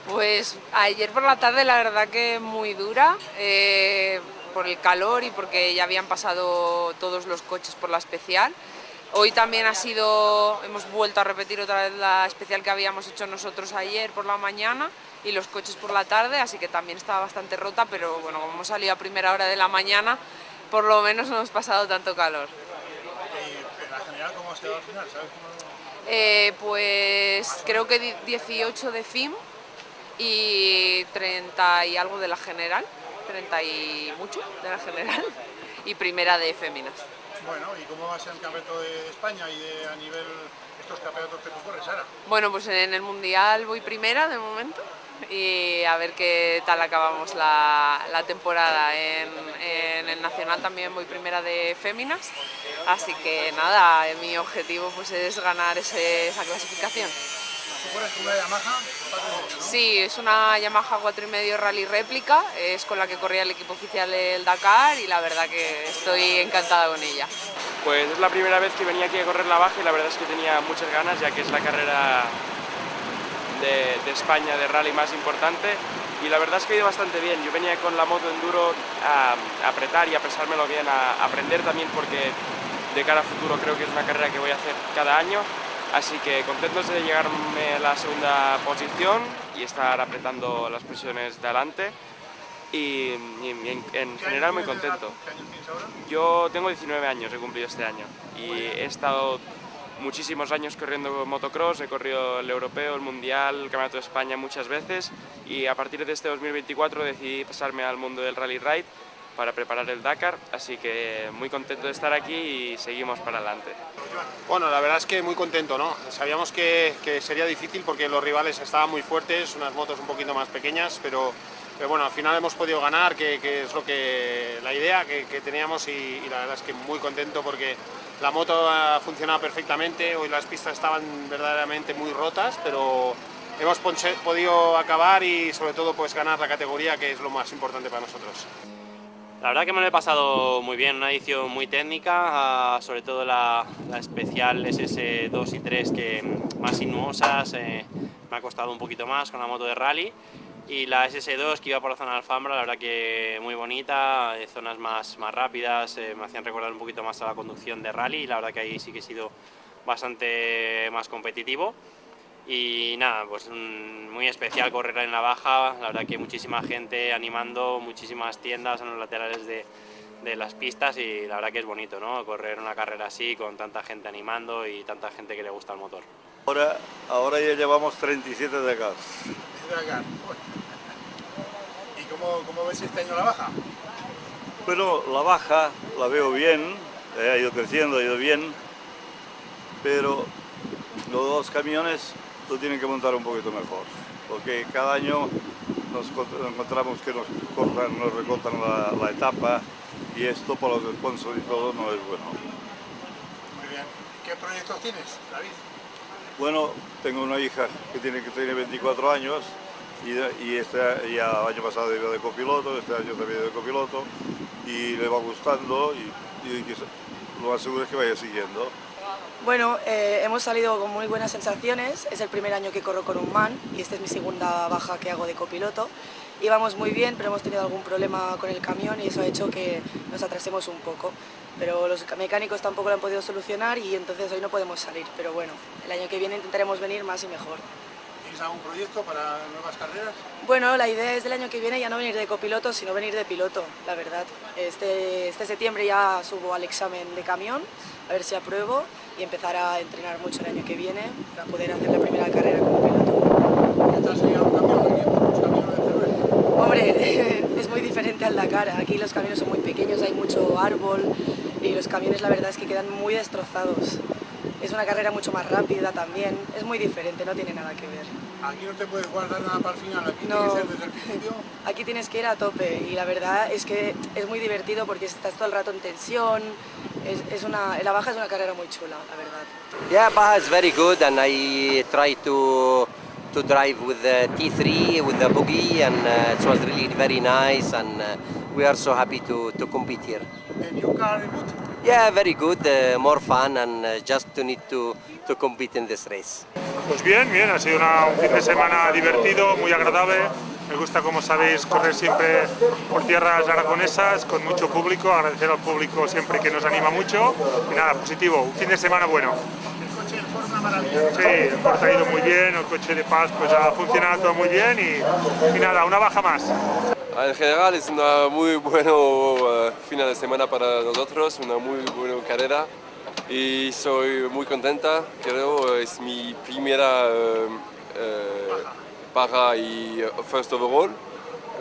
Pues ayer por la tarde la verdad que muy dura, por el calor y porque ya habían pasado todos los coches por la especial. Hoy también hemos vuelto a repetir otra vez la especial que habíamos hecho nosotros ayer por la mañana y los coches por la tarde, así que también estaba bastante rota, pero bueno, como hemos salido a primera hora de la mañana, por lo menos no hemos pasado tanto calor. ¿Y en la general cómo has quedado al final? ¿Sabes cómo? Pues creo que 18 de FIM y 30 y algo de la general, 30 y mucho de la general y primera de féminas. Bueno, ¿y cómo va a ser el campeonato de España y a nivel estos campeonatos que tú corres, Sara? Bueno, pues en el Mundial voy primera de momento y a ver qué tal acabamos la temporada. En el Nacional también voy primera de féminas, así que nada, mi objetivo pues es ganar esa clasificación. ¿Tú corres con una Yamaha 4,5, no? Sí, es una Yamaha 4,5 Rally réplica, es con la que corría el equipo oficial del Dakar y la verdad que estoy encantada con ella. Pues es la primera vez que venía aquí a correr la baja y la verdad es que tenía muchas ganas, ya que es la carrera de España de rally más importante y la verdad es que ha ido bastante bien. Yo venía con la moto enduro a apretar y a pensármelo bien, a aprender también porque de cara a futuro creo que es una carrera que voy a hacer cada año. Así que contentos de llegarme a la segunda posición y estar apretando las posiciones de adelante y en general muy contento. ¿Qué años tienes ahora? Yo tengo 19 años, he cumplido este año y he estado muchísimos años corriendo motocross, he corrido el europeo, el mundial, el campeonato de España muchas veces y a partir de este 2024 decidí pasarme al mundo del rally ride para preparar el Dakar, así que muy contento de estar aquí y seguimos para adelante. Bueno, la verdad es que muy contento, ¿no? Sabíamos que sería difícil porque los rivales estaban muy fuertes, unas motos un poquito más pequeñas, pero bueno, al final hemos podido ganar, que es la idea que teníamos y la verdad es que muy contento porque la moto ha funcionado perfectamente, hoy las pistas estaban verdaderamente muy rotas, pero hemos podido acabar y sobre todo pues ganar la categoría, que es lo más importante para nosotros. La verdad que me lo he pasado muy bien, una edición muy técnica, sobre todo la especial SS2 y 3 que más sinuosas, me ha costado un poquito más con la moto de rally, y la SS2 que iba por la zona de Alfambra, la verdad que muy bonita, zonas más rápidas, me hacían recordar un poquito más a la conducción de rally y la verdad que ahí sí que he sido bastante más competitivo. Y nada, pues muy especial correr en la baja, la verdad que muchísima gente animando, muchísimas tiendas en los laterales de las pistas y la verdad que es bonito, ¿no? Correr una carrera así con tanta gente animando y tanta gente que le gusta el motor. Ahora ya llevamos 37 Dakar. ¿Y cómo ves este año la baja? Bueno, la baja la veo bien, ha ido creciendo, ha ido bien, pero los dos camiones lo tienen que montar un poquito mejor, porque cada año nos encontramos que nos recortan la etapa y esto por los sponsors y todo no es bueno. Muy bien. ¿Qué proyectos tienes, David? Bueno, tengo una hija que tiene 24 años y ya el año pasado iba de copiloto, este año también de copiloto y le va gustando y lo más seguro es que vaya siguiendo. Bueno, hemos salido con muy buenas sensaciones, es el primer año que corro con un MAN y esta es mi segunda baja que hago de copiloto. Íbamos muy bien, pero hemos tenido algún problema con el camión y eso ha hecho que nos atrasemos un poco. Pero los mecánicos tampoco lo han podido solucionar y entonces hoy no podemos salir. Pero bueno, el año que viene intentaremos venir más y mejor. ¿Tienes algún proyecto para nuevas carreras? Bueno, la idea es del año que viene ya no venir de copiloto, sino venir de piloto, la verdad. Este septiembre ya subo al examen de camión, a ver si apruebo y empezar a entrenar mucho el año que viene para poder hacer la primera carrera como piloto. ¿Qué tal sería un camión aquí por los caminos de Teruel? Hombre, es muy diferente al Dakar. Aquí los caminos son muy pequeños, hay mucho árbol y los camiones la verdad es que quedan muy destrozados. Es una carrera mucho más rápida también, es muy diferente, no tiene nada que ver. Aquí no te puedes guardar nada para el final, aquí No. tiene que ser desde el principio. Aquí tienes que ir a tope y la verdad es que es muy divertido porque estás todo el rato en tensión, la baja es una carrera muy chula, la verdad. Yeah, Baja is very good and I try to drive with the T3, with the buggy and it was really very nice and we are so happy to compete here. The new car is good? Yeah, very good, more fun and just need to compete in this race. Pues bien, ha sido un fin de semana divertido, muy agradable. Me gusta, como sabéis, correr siempre por tierras aragonesas, con mucho público, agradecer al público siempre que nos anima mucho. Y nada, positivo, un fin de semana bueno. El coche en forma maravillosa. Sí, el corte ha ido muy bien, el coche de Paz pues ha funcionado todo muy bien y nada, una baja más. En general es una muy buena final de semana para nosotros, una muy buena carrera y soy muy contenta, creo es mi primera baja y first overall,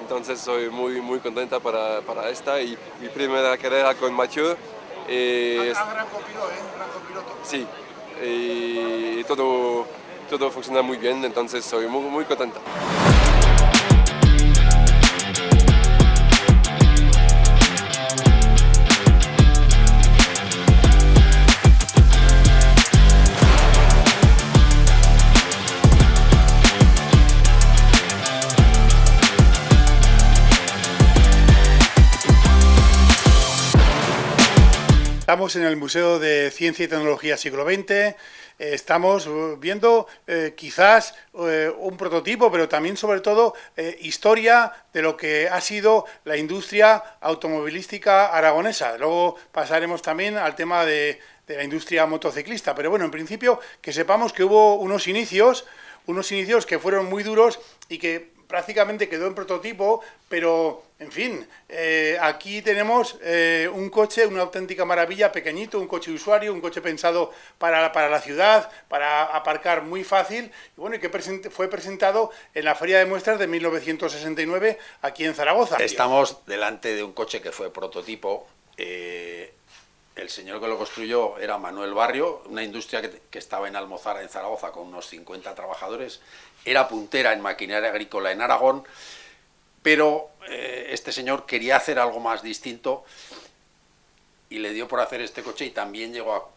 entonces soy muy contenta para esta y mi primera carrera con Mathieu. Gran copiloto. Sí, y todo funciona muy bien, entonces soy muy contenta. Estamos en el Museo de Ciencia y Tecnología Siglo XX, estamos viendo quizás un prototipo, pero también sobre todo historia de lo que ha sido la industria automovilística aragonesa. Luego pasaremos también al tema de la industria motociclista, pero bueno, en principio que sepamos que hubo unos inicios que fueron muy duros y que prácticamente quedó en prototipo, pero, en fin, aquí tenemos un coche, una auténtica maravilla, pequeñito, un coche de usuario, un coche pensado para la ciudad, para aparcar muy fácil, y bueno, y que fue presentado en la Feria de Muestras de 1969 aquí en Zaragoza. Estamos delante de un coche que fue prototipo. El señor que lo construyó era Manuel Barrio, una industria que estaba en Almozara, en Zaragoza, con unos 50 trabajadores. Era puntera en maquinaria agrícola en Aragón, pero este señor quería hacer algo más distinto y le dio por hacer este coche, y también llegó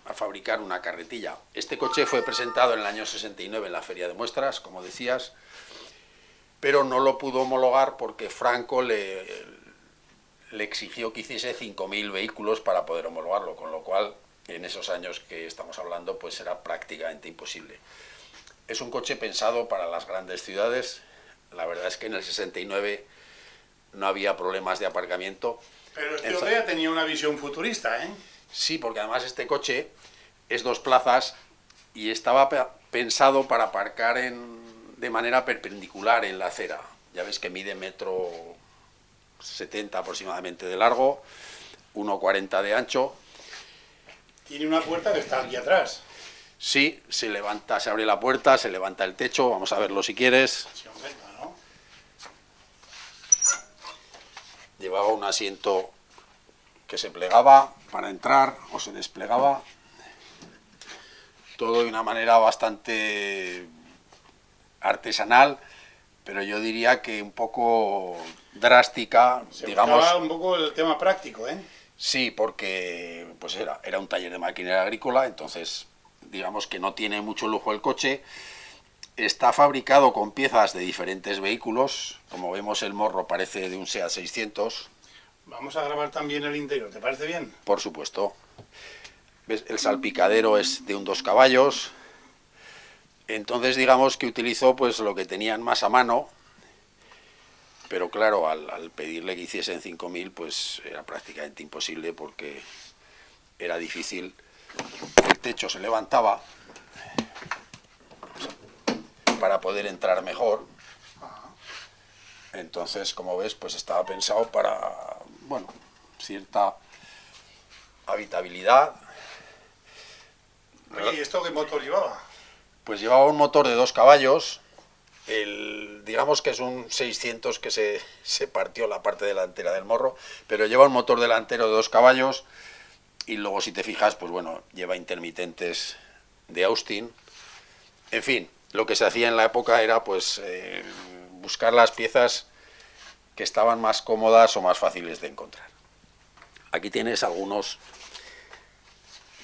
a fabricar una carretilla. Este coche fue presentado en el año 69 en la Feria de Muestras, como decías, pero no lo pudo homologar porque Franco le exigió que hiciese 5.000 vehículos para poder homologarlo, con lo cual en esos años que estamos hablando pues era prácticamente imposible. Es un coche pensado para las grandes ciudades. La verdad es que en el 69 no había problemas de aparcamiento. Pero este hombre ya tenía una visión futurista, ¿eh? Sí, porque además este coche es 2 plazas y estaba pensado para aparcar de manera perpendicular en la acera. Ya ves que mide 1,70 m aproximadamente de largo, 1,40 de ancho. Tiene una puerta que está aquí atrás. Sí, se levanta, se abre la puerta, se levanta el techo, vamos a verlo si quieres. Sí, hombre, ¿no? Llevaba un asiento que se plegaba para entrar o se desplegaba. Todo de una manera bastante artesanal, pero yo diría que un poco drástica, digamos. Un poco el tema práctico, ¿eh? Sí, porque pues era un taller de maquinaria agrícola, entonces digamos que no tiene mucho lujo el coche. Está fabricado con piezas de diferentes vehículos. Como vemos, el morro parece de un SEAT 600. Vamos a grabar también el interior, ¿te parece bien? Por supuesto. ¿Ves? El salpicadero es de un 2 caballos. Entonces digamos que utilizó pues lo que tenían más a mano, pero claro, al pedirle que hiciesen 5.000 pues era prácticamente imposible porque era difícil. El techo se levantaba para poder entrar mejor. Entonces, como ves, pues estaba pensado para, bueno, cierta habitabilidad. Oye, ¿y esto qué motor llevaba? Pues llevaba un motor de 2 caballos, digamos que es un 600 que se partió la parte delantera del morro, pero lleva un motor delantero de 2 caballos y luego, si te fijas, pues bueno, lleva intermitentes de Austin. En fin, lo que se hacía en la época era pues buscar las piezas que estaban más cómodas o más fáciles de encontrar. Aquí tienes algunos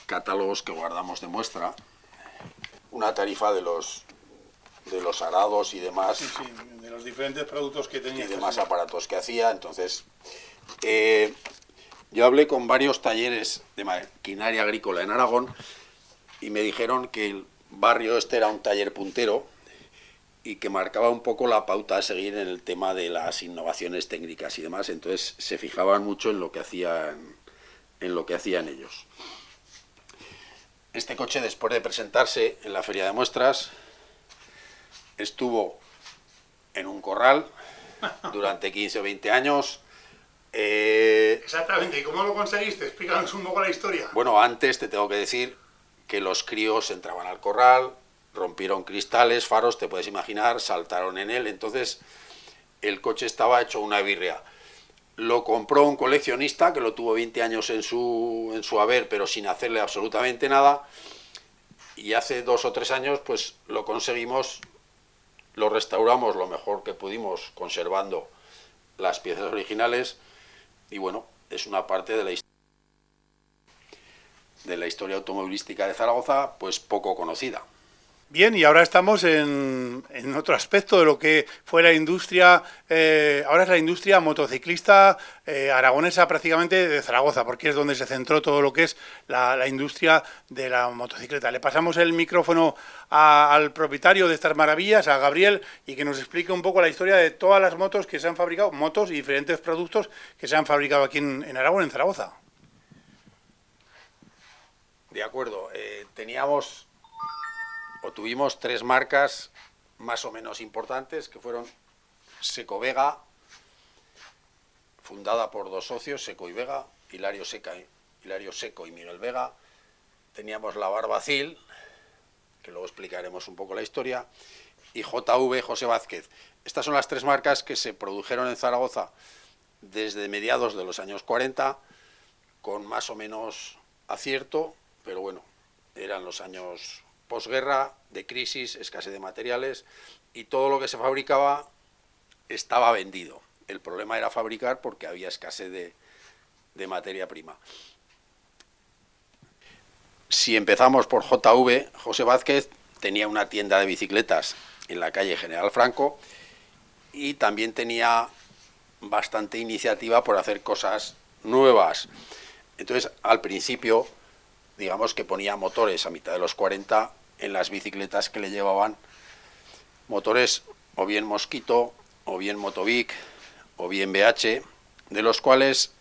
catálogos que guardamos de muestra, una tarifa de los arados y demás, sí, de los diferentes productos que tenía y demás aparatos que hacía. Entonces yo hablé con varios talleres de maquinaria agrícola en Aragón y me dijeron que el barrio este era un taller puntero y que marcaba un poco la pauta a seguir en el tema de las innovaciones técnicas y demás. Entonces se fijaban mucho en lo que hacían ellos. Este coche, después de presentarse en la Feria de Muestras, estuvo en un corral durante 15 o 20 años. Exactamente, ¿y cómo lo conseguiste? Explícanos un poco la historia. Bueno, antes te tengo que decir que los críos entraban al corral, rompieron cristales, faros, te puedes imaginar, saltaron en él, entonces el coche estaba hecho una birria. Lo compró un coleccionista que lo tuvo 20 años en su haber, pero sin hacerle absolutamente nada, y hace 2 o 3 años pues lo conseguimos, lo restauramos lo mejor que pudimos, conservando las piezas originales, y bueno, es una parte de la historia automovilística de Zaragoza pues poco conocida. Bien, y ahora estamos en otro aspecto de lo que fue la industria, ahora es la industria motociclista aragonesa prácticamente de Zaragoza, porque es donde se centró todo lo que es la industria de la motocicleta. Le pasamos el micrófono al propietario de estas maravillas, a Gabriel, y que nos explique un poco la historia de todas las motos que se han fabricado, motos y diferentes productos que se han fabricado aquí en Aragón, en Zaragoza. De acuerdo, tuvimos 3 marcas más o menos importantes, que fueron Seco Vega, fundada por dos socios, Seco y Vega, Hilario Seco y Miguel Vega. Teníamos la Barbacil, que luego explicaremos un poco la historia, y JV, José Vázquez. Estas son las tres marcas que se produjeron en Zaragoza desde mediados de los años 40, con más o menos acierto, pero bueno, eran los años posguerra, de crisis, escasez de materiales, y todo lo que se fabricaba estaba vendido. El problema era fabricar porque había escasez de materia prima. Si empezamos por JV, José Vázquez tenía una tienda de bicicletas en la calle General Franco y también tenía bastante iniciativa por hacer cosas nuevas. Entonces, al principio, digamos que ponía motores a mitad de los 40 en las bicicletas que le llevaban, motores o bien Mosquito, o bien Motovic, o bien BH, de los cuales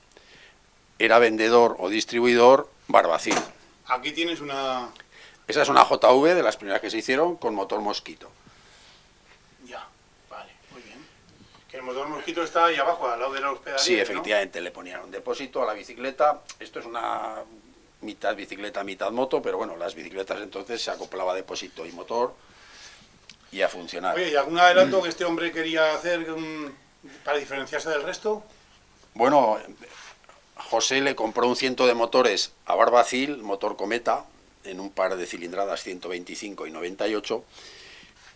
era vendedor o distribuidor Barbacil. Aquí tienes una... Esa es una JV de las primeras que se hicieron con motor Mosquito. Ya, vale, muy bien. Que el motor Mosquito está ahí abajo, al lado de los pedales. Sí, efectivamente, ¿no? Le ponían un depósito a la bicicleta. Esto es una mitad bicicleta, mitad moto, pero bueno, las bicicletas entonces se acoplaba depósito y motor y a funcionar. Oye, ¿y algún adelanto que este hombre quería hacer para diferenciarse del resto? Bueno, José le compró un 100 de motores a Barbacil, motor Cometa, en un par de cilindradas 125 y 98,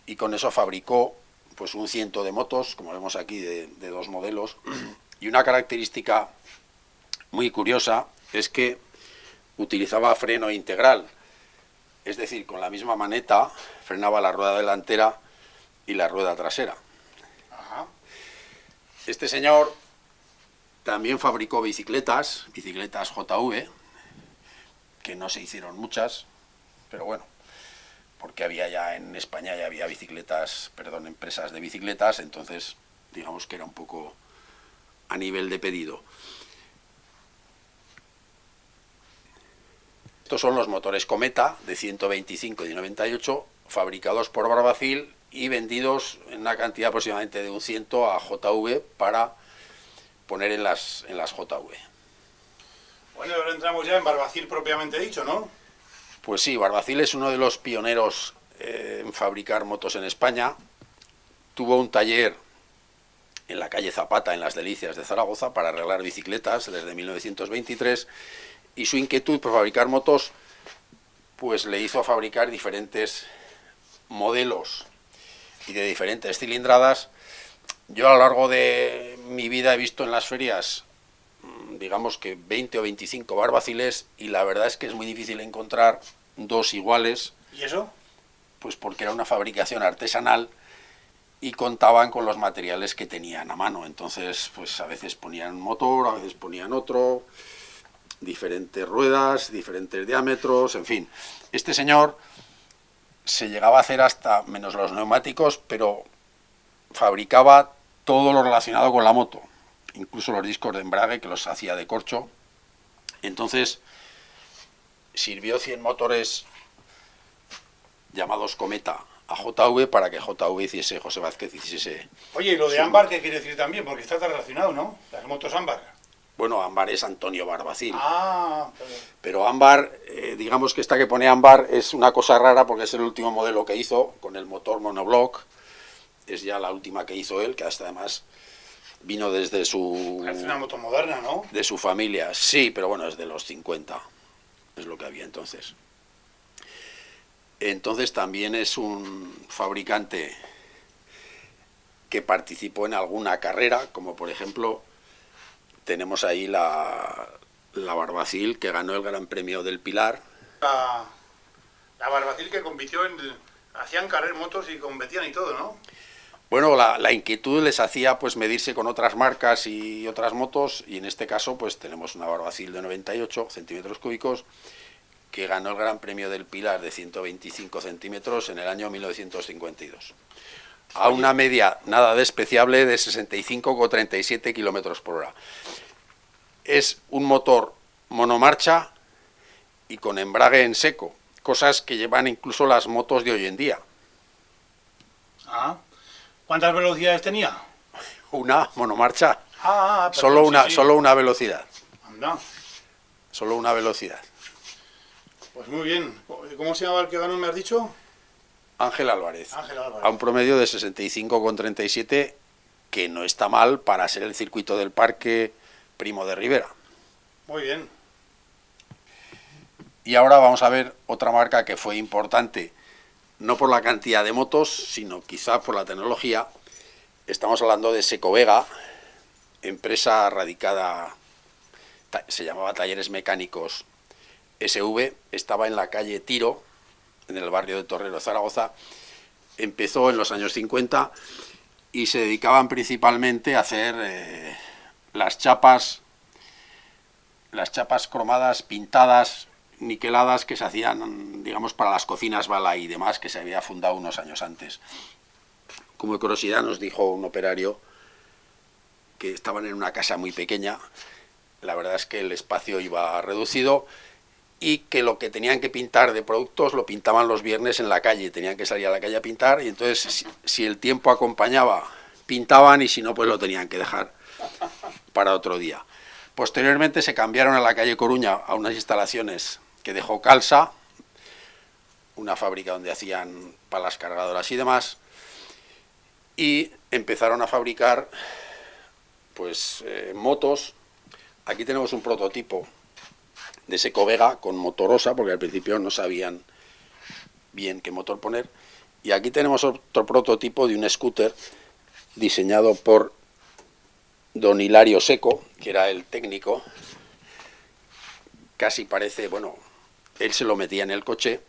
y con eso fabricó pues un 100 de motos, como vemos aquí, de dos modelos. Y una característica muy curiosa es que utilizaba freno integral, es decir, con la misma maneta frenaba la rueda delantera y la rueda trasera. Ajá. Este señor también fabricó bicicletas JV, que no se hicieron muchas, pero bueno, porque había ya en España ya había empresas de bicicletas, entonces digamos que era un poco a nivel de pedido. Estos son los motores Cometa de 125 y de 98, fabricados por Barbacil y vendidos en una cantidad aproximadamente de un 100 a JV para poner en las JV. Bueno, ahora entramos ya en Barbacil propiamente dicho, ¿no? Pues sí, Barbacil es uno de los pioneros en fabricar motos en España. Tuvo un taller en la calle Zapata, en Las Delicias de Zaragoza, para arreglar bicicletas desde 1923, y su inquietud por fabricar motos pues le hizo fabricar diferentes modelos y de diferentes cilindradas. Yo a lo largo de mi vida he visto en las ferias, digamos que 20 o 25 Barbaciles, y la verdad es que es muy difícil encontrar dos iguales. ¿Y eso? Pues porque era una fabricación artesanal y contaban con los materiales que tenían a mano. Entonces, pues a veces ponían un motor, a veces ponían otro, diferentes ruedas, diferentes diámetros, en fin. Este señor se llegaba a hacer hasta, menos los neumáticos, pero fabricaba todo lo relacionado con la moto, incluso los discos de embrague, que los hacía de corcho. Entonces sirvió 100 motores llamados Cometa a JV para que JV hiciese, José Vázquez hiciese... Oye, ¿y lo de ámbar qué quiere decir también? Porque está relacionado, ¿no? Las motos ámbar. Bueno, ámbar es Antonio Barbacil. Ah, pero ámbar, digamos que esta que pone ámbar es una cosa rara porque es el último modelo que hizo con el motor monoblock. Es ya la última que hizo él, que hasta además vino desde su... Es una moto moderna, ¿no? De su familia, sí, pero bueno, es de los 50, es lo que había entonces. Entonces también es un fabricante que participó en alguna carrera, como por ejemplo tenemos ahí la Barbacil, que ganó el Gran Premio del Pilar. La Barbacil que compitió en... Hacían carreras motos y competían y todo, ¿no? Bueno, la inquietud les hacía pues medirse con otras marcas y otras motos, y en este caso pues tenemos una Barbacil de 98 centímetros cúbicos que ganó el Gran Premio del Pilar de 125 centímetros en el año 1952. A una media nada despreciable de 65,37 kilómetros por hora. Es un motor monomarcha y con embrague en seco, cosas que llevan incluso las motos de hoy en día. ¿Cuántas velocidades tenía? Una monomarcha. Perdón, sí, sí. Solo una velocidad. Anda. Solo una velocidad. Pues muy bien. ¿Cómo se llama el que ganó, me has dicho? Ángel Álvarez. Ángel Álvarez. A un promedio de 65,37, que no está mal para ser el circuito del Parque Primo de Rivera. Muy bien. Y ahora vamos a ver otra marca que fue importante, no por la cantidad de motos, sino quizá por la tecnología. Estamos hablando de Secovega, empresa radicada, se llamaba Talleres Mecánicos SV, estaba en la calle Tiro, en el barrio de Torrero, Zaragoza. Empezó en los años 50 y se dedicaban principalmente a hacer las chapas cromadas, pintadas, niqueladas, que se hacían, digamos, para las cocinas Balay y demás, que se había fundado unos años antes. Como curiosidad nos dijo un operario que estaban en una casa muy pequeña, la verdad es que el espacio iba reducido y que lo que tenían que pintar de productos lo pintaban los viernes en la calle, tenían que salir a la calle a pintar y entonces si el tiempo acompañaba pintaban y si no pues lo tenían que dejar para otro día. Posteriormente se cambiaron a la calle Coruña a unas instalaciones que dejó Calsa, una fábrica donde hacían palas cargadoras y demás, y empezaron a fabricar pues motos. Aquí tenemos un prototipo de Secovega con motorosa, porque al principio no sabían bien qué motor poner, y aquí tenemos otro prototipo de un scooter diseñado por don Hilario Seco, que era el técnico. Casi parece, bueno, él se lo metía en el coche.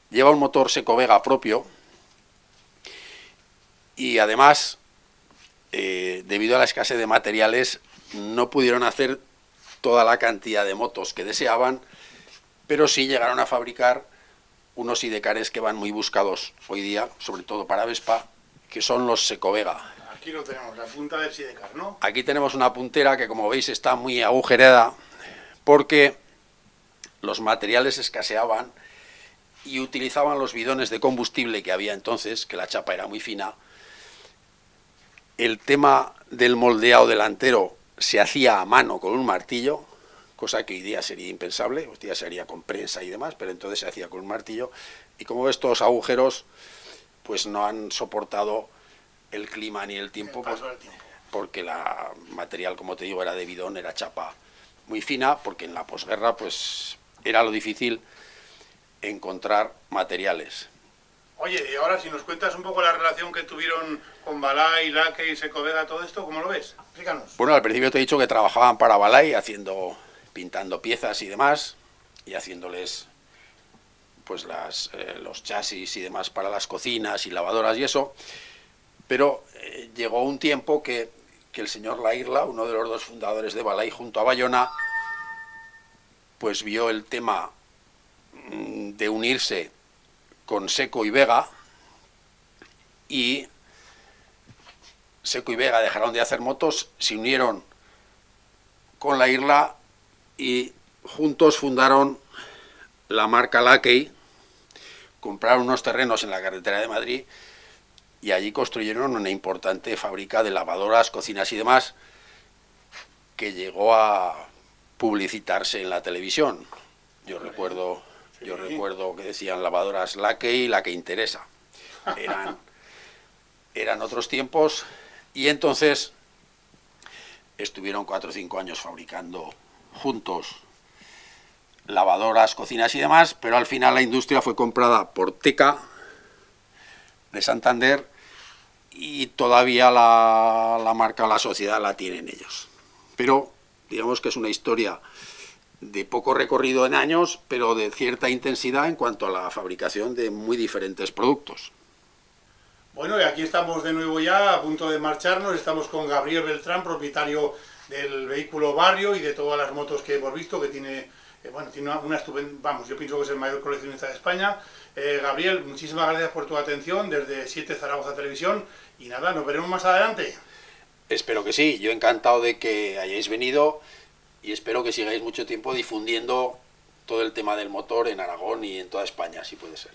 Lleva un motor Secovega propio y además, debido a la escasez de materiales, no pudieron hacer toda la cantidad de motos que deseaban, pero sí llegaron a fabricar unos sidecares que van muy buscados hoy día, sobre todo para Vespa, que son los Secovega. Aquí lo tenemos, la punta del sidecar, ¿no? Aquí tenemos una puntera que, como veis, está muy agujereada porque los materiales escaseaban y utilizaban los bidones de combustible que había entonces, que la chapa era muy fina. El tema del moldeado delantero se hacía a mano con un martillo, cosa que hoy día sería impensable, hoy día se haría con prensa y demás, pero entonces se hacía con un martillo. Y como ves, estos agujeros pues no han soportado el clima ni el tiempo, porque el material, como te digo, era de bidón, era chapa muy fina, porque en la posguerra pues era lo difícil encontrar materiales. Oye, y ahora si nos cuentas un poco la relación que tuvieron con Balay, Lakey, Secovega, todo esto, ¿cómo lo ves? Explícanos. Bueno, al principio te he dicho que trabajaban para Balay, pintando piezas y demás, y haciéndoles pues los chasis y demás para las cocinas y lavadoras y eso, pero llegó un tiempo que el señor Lairla, uno de los dos fundadores de Balay, junto a Bayona, pues vio el tema de unirse con Seco y Vega, y Seco y Vega dejaron de hacer motos, se unieron con Lairla y juntos fundaron la marca Lakey, compraron unos terrenos en la carretera de Madrid y allí construyeron una importante fábrica de lavadoras, cocinas y demás, que llegó a publicitarse en la televisión. Yo recuerdo que decían lavadoras Lakey, la que interesa. Eran otros tiempos y entonces estuvieron 4 o 5 años fabricando juntos lavadoras, cocinas y demás, pero al final la industria fue comprada por Teca de Santander y todavía la marca, la sociedad la tienen ellos. Pero digamos que es una historia de poco recorrido en años, pero de cierta intensidad en cuanto a la fabricación de muy diferentes productos. Bueno, y aquí estamos de nuevo ya, a punto de marcharnos. Estamos con Gabriel Beltrán, propietario del vehículo Barrio y de todas las motos que hemos visto, que tiene, tiene una estupenda, vamos, yo pienso que es el mayor coleccionista de España. Gabriel, muchísimas gracias por tu atención desde 7 Zaragoza Televisión y nada, nos veremos más adelante. Espero que sí, yo encantado de que hayáis venido y espero que sigáis mucho tiempo difundiendo todo el tema del motor en Aragón y en toda España, si puede ser.